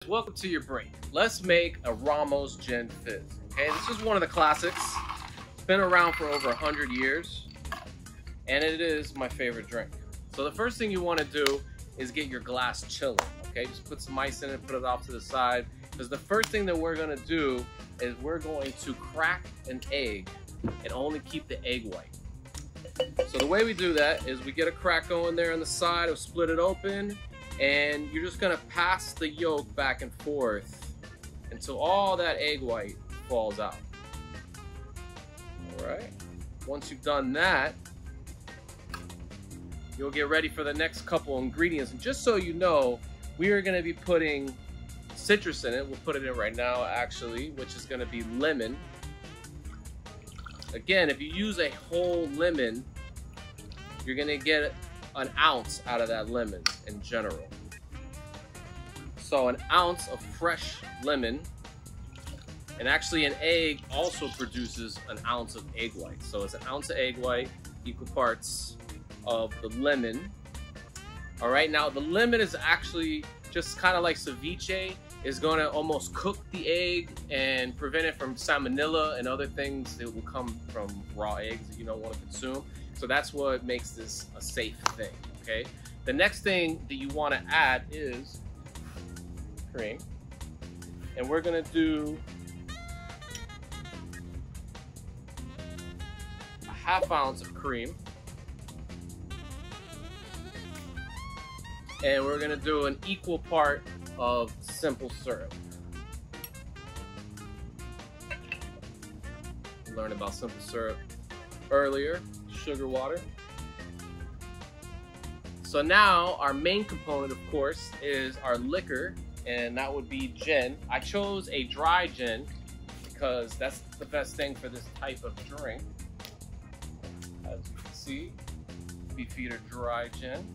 Welcome to your break. Let's make a Ramos Gin Fizz. Okay, this is one of the classics. It's been around for over 100 years, and it is my favorite drink. So the first thing you want to do is get your glass chilling. Okay, just put some ice in it, put it off to the side, because the first thing that we're going to do is we're going to crack an egg and only keep the egg white. So the way we do that is we get a crack going there on the side, we'll split it open, and you're just gonna pass the yolk back and forth until all that egg white falls out. All right, once you've done that, you'll get ready for the next couple ingredients. And just so you know, we are gonna be putting citrus in it. We'll put it in right now, actually, which is gonna be lemon. Again, if you use a whole lemon, you're gonna get an ounce out of that lemon in general. So an ounce of fresh lemon, and actually an egg also produces an ounce of egg white. So it's an ounce of egg white, equal parts of the lemon. All right, now the lemon is actually just kind of like ceviche, is going to almost cook the egg and prevent it from salmonella and other things that will come from raw eggs that you don't want to consume. So that's what makes this a safe thing, okay? The next thing that you want to add is cream. And we're going to do a ½ ounce of cream. And we're going to do an equal part of simple syrup. We learned about simple syrup earlier, sugar water. So now our main component, of course, is our liquor, and that would be gin. I chose a dry gin because that's the best thing for this type of drink. As you can see, Beefeater dry gin.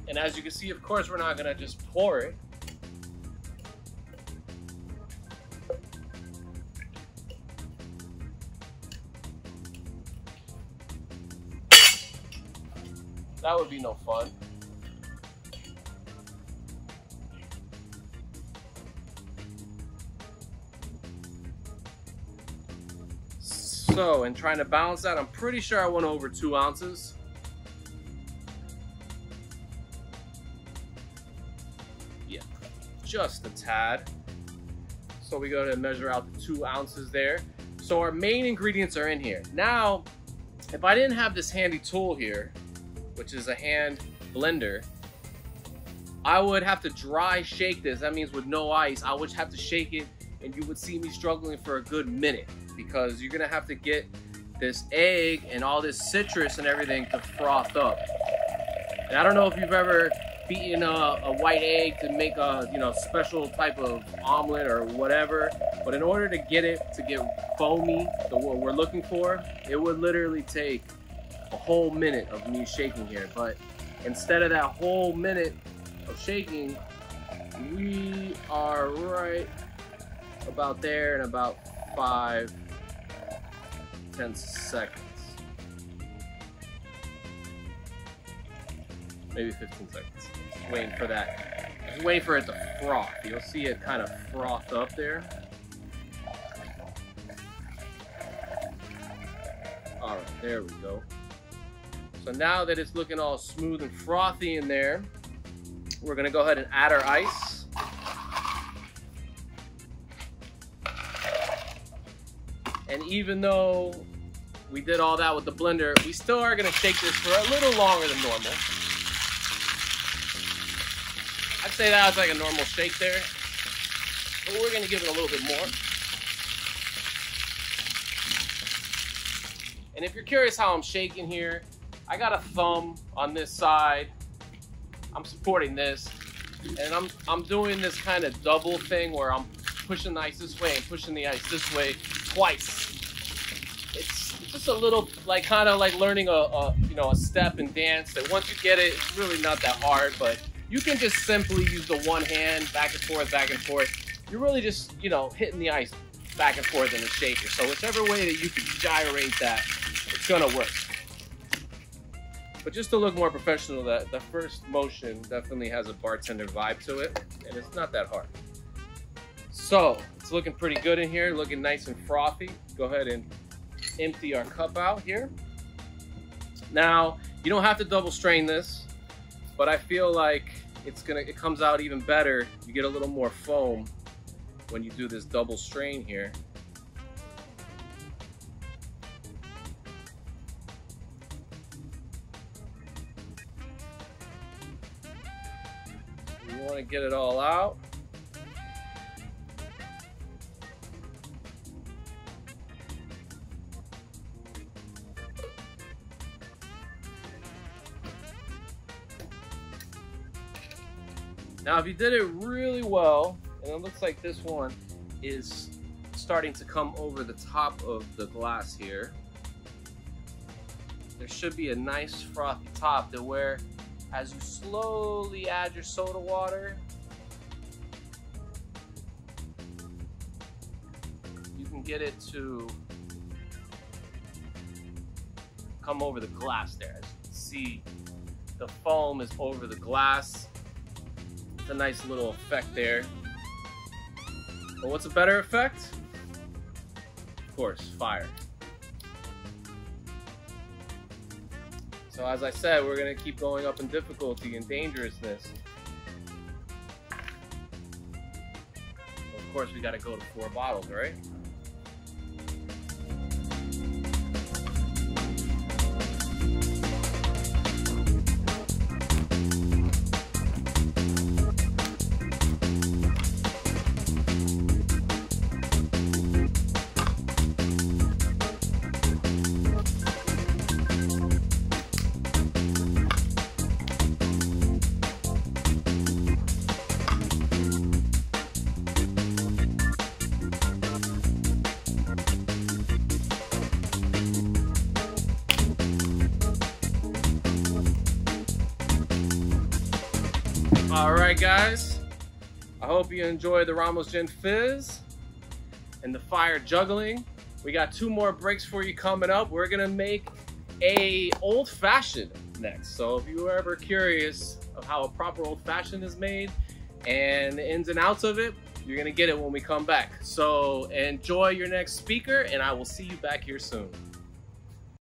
And as you can see, of course, we're not gonna just pour it. That would be no fun. So, in trying to balance that, I'm pretty sure I went over 2 ounces. Yeah, just a tad. So we go to measure out the 2 ounces there. So our main ingredients are in here. Now, if I didn't have this handy tool here, which is a hand blender, I would have to dry shake this. That means with no ice, I would have to shake it, and you would see me struggling for a good minute because you're gonna have to get this egg and all this citrus and everything to froth up. And I don't know if you've ever beaten a white egg to make a special type of omelet or whatever, but in order to get it to get foamy, what we're looking for, it would literally take a whole minute of me shaking here. But instead of that whole minute of shaking, we are right about there in about 5-10 seconds, maybe 15 seconds. Just waiting for that, just waiting for it to froth. You'll see it kind of froth up there. All right, there we go. So now that it's looking all smooth and frothy in there, we're gonna go ahead and add our ice. And even though we did all that with the blender, we still are gonna shake this for a little longer than normal. I'd say that was like a normal shake there, but we're gonna give it a little bit more. And if you're curious how I'm shaking here, I got a thumb on this side. I'm supporting this, and I'm doing this kind of double thing where I'm pushing the ice this way and pushing the ice this way twice. It's just a little like kind of like learning a step in dance. That once you get it, it's really not that hard. But you can just simply use the one hand back and forth, back and forth. You're really just hitting the ice back and forth in a shaker. So whichever way that you can gyrate that, it's gonna work. But just to look more professional, the first motion definitely has a bartender vibe to it, and it's not that hard. So it's looking pretty good in here, looking nice and frothy. Go ahead and empty our cup out here. Now, you don't have to double strain this, but I feel like it comes out even better. You get a little more foam when you do this double strain here. You want to get it all out. Now, if you did it really well, and it looks like this one is starting to come over the top of the glass here, there should be a nice frothy top to where, as you slowly add your soda water, you can get it to come over the glass there. As you can see, the foam is over the glass. A nice little effect there. But what's a better effect? Of course, fire. So as I said, we're gonna keep going up in difficulty and dangerousness. Of course, we gotta go to 4 bottles, right? All right, guys, I hope you enjoy the Ramos Gin Fizz and the fire juggling. We got 2 more breaks for you coming up. We're gonna make a old fashioned next. So if you were ever curious of how a proper old fashioned is made and the ins and outs of it, you're gonna get it when we come back. So enjoy your next speaker, and I will see you back here soon.